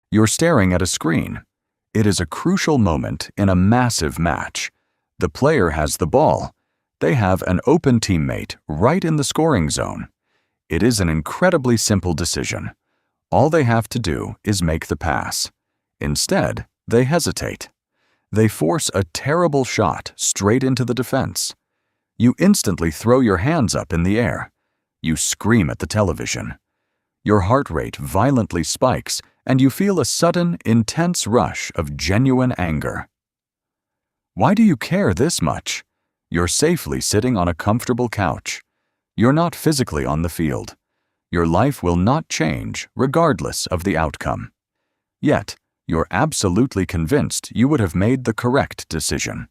You're staring at a screen. It is a crucial moment in a massive match. The player has the ball. They have an open teammate right in the scoring zone. It is an incredibly simple decision. All they have to do is make the pass. Instead, they hesitate. They force a terrible shot straight into the defense. You instantly throw your hands up in the air. You scream at the television. Your heart rate violently spikes, and you feel a sudden, intense rush of genuine anger. Why do you care this much? You're safely sitting on a comfortable couch. You're not physically on the field. Your life will not change regardless of the outcome. Yet, you're absolutely convinced you would have made the correct decision.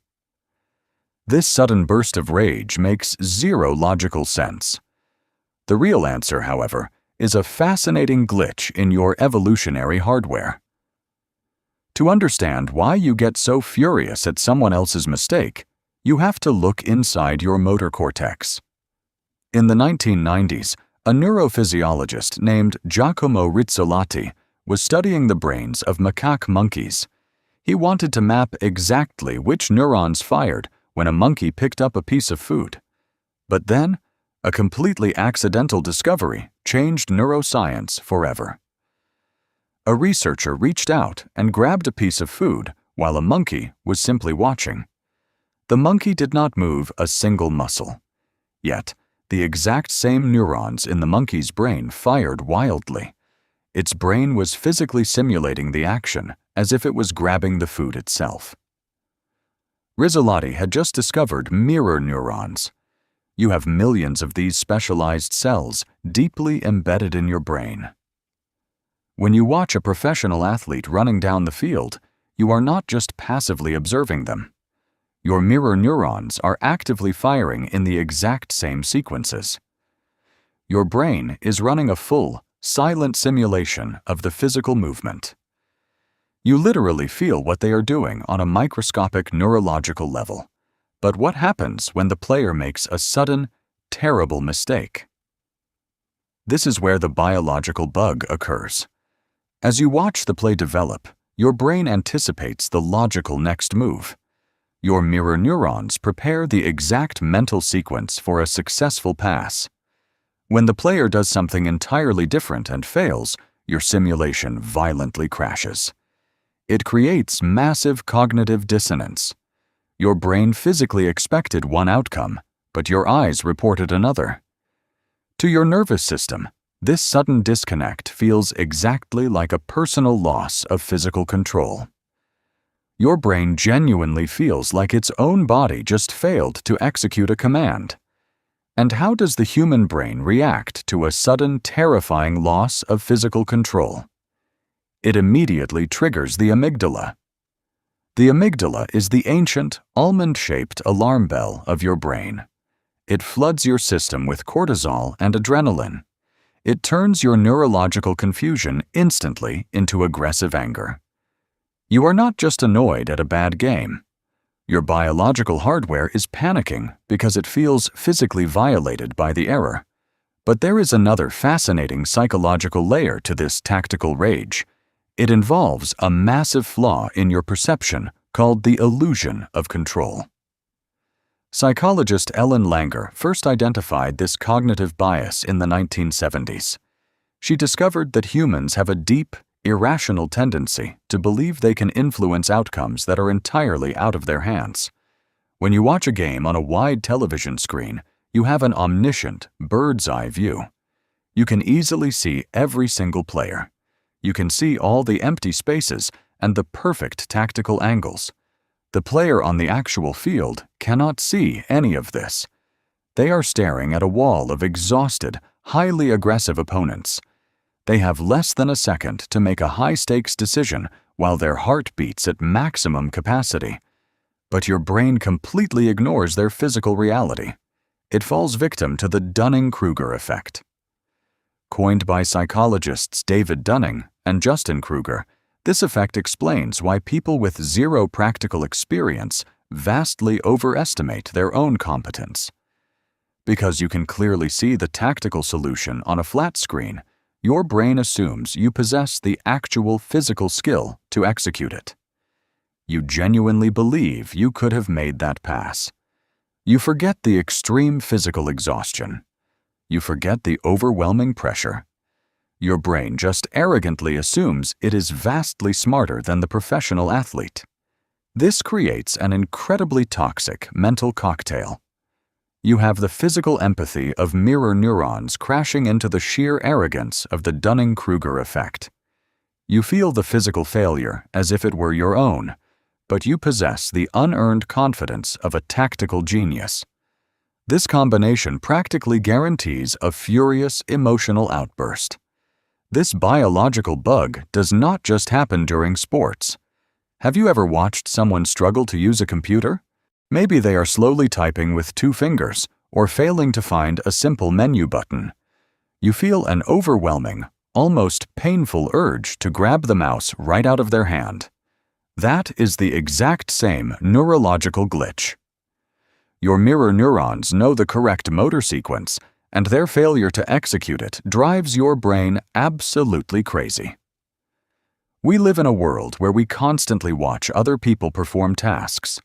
This sudden burst of rage makes zero logical sense. The real answer, however, is a fascinating glitch in your evolutionary hardware. To understand why you get so furious at someone else's mistake, you have to look inside your motor cortex. In the 1990s, a neurophysiologist named Giacomo Rizzolatti was studying the brains of macaque monkeys. He wanted to map exactly which neurons fired when a monkey picked up a piece of food. But then, a completely accidental discovery changed neuroscience forever. A researcher reached out and grabbed a piece of food while a monkey was simply watching. The monkey did not move a single muscle. Yet, the exact same neurons in the monkey's brain fired wildly. Its brain was physically simulating the action as if it was grabbing the food itself. Rizzolatti had just discovered mirror neurons. You have millions of these specialized cells deeply embedded in your brain. When you watch a professional athlete running down the field, you are not just passively observing them. Your mirror neurons are actively firing in the exact same sequences. Your brain is running a full, silent simulation of the physical movement. You literally feel what they are doing on a microscopic neurological level. But what happens when the player makes a sudden, terrible mistake? This is where the biological bug occurs. As you watch the play develop, your brain anticipates the logical next move. Your mirror neurons prepare the exact mental sequence for a successful pass. When the player does something entirely different and fails, your simulation violently crashes. It creates massive cognitive dissonance. Your brain physically expected one outcome, but your eyes reported another. To your nervous system, this sudden disconnect feels exactly like a personal loss of physical control. Your brain genuinely feels like its own body just failed to execute a command. And how does the human brain react to a sudden, terrifying loss of physical control? It immediately triggers the amygdala. The amygdala is the ancient, almond-shaped alarm bell of your brain. It floods your system with cortisol and adrenaline. It turns your neurological confusion instantly into aggressive anger. You are not just annoyed at a bad game. Your biological hardware is panicking because it feels physically violated by the error. But there is another fascinating psychological layer to this tactical rage. It involves a massive flaw in your perception called the illusion of control. Psychologist Ellen Langer first identified this cognitive bias in the 1970s. She discovered that humans have a deep, irrational tendency to believe they can influence outcomes that are entirely out of their hands. When you watch a game on a wide television screen, you have an omniscient, bird's-eye view. You can easily see every single player. You can see all the empty spaces and the perfect tactical angles. The player on the actual field cannot see any of this. They are staring at a wall of exhausted, highly aggressive opponents. They have less than a second to make a high-stakes decision while their heart beats at maximum capacity. But your brain completely ignores their physical reality. It falls victim to the Dunning-Kruger Effect. Coined by psychologists David Dunning and Justin Kruger, this effect explains why people with zero practical experience vastly overestimate their own competence. Because you can clearly see the tactical solution on a flat screen, your brain assumes you possess the actual physical skill to execute it. You genuinely believe you could have made that pass. You forget the extreme physical exhaustion. You forget the overwhelming pressure. Your brain just arrogantly assumes it is vastly smarter than the professional athlete. This creates an incredibly toxic mental cocktail. You have the physical empathy of mirror neurons crashing into the sheer arrogance of the Dunning-Kruger Effect. You feel the physical failure as if it were your own, but you possess the unearned confidence of a tactical genius. This combination practically guarantees a furious emotional outburst. This biological bug does not just happen during sports. Have you ever watched someone struggle to use a computer? Maybe they are slowly typing with 2 fingers or failing to find a simple menu button. You feel an overwhelming, almost painful urge to grab the mouse right out of their hand. That is the exact same neurological glitch. Your mirror neurons know the correct motor sequence, and their failure to execute it drives your brain absolutely crazy. We live in a world where we constantly watch other people perform tasks.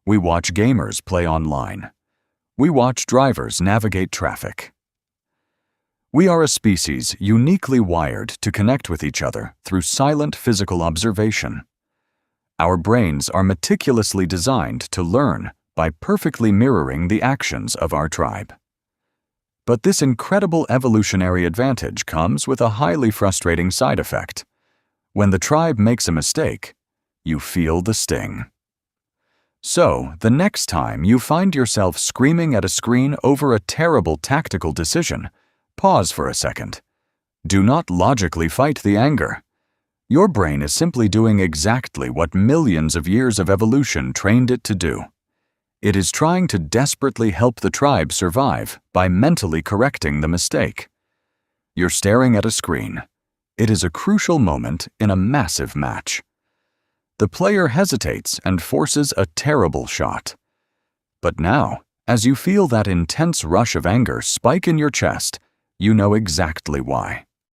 We watch gamers play online. We watch drivers navigate traffic. We are a species uniquely wired to connect with each other through silent physical observation. Our brains are meticulously designed to learn by perfectly mirroring the actions of our tribe. But this incredible evolutionary advantage comes with a highly frustrating side effect. When the tribe makes a mistake, you feel the sting. So, the next time you find yourself screaming at a screen over a terrible tactical decision, pause for a second. Do not logically fight the anger. Your brain is simply doing exactly what millions of years of evolution trained it to do. It is trying to desperately help the tribe survive by mentally correcting the mistake. You're staring at a screen. It is a crucial moment in a massive match. The player hesitates and forces a terrible shot. But now, as you feel that intense rush of anger spike in your chest, you know exactly why.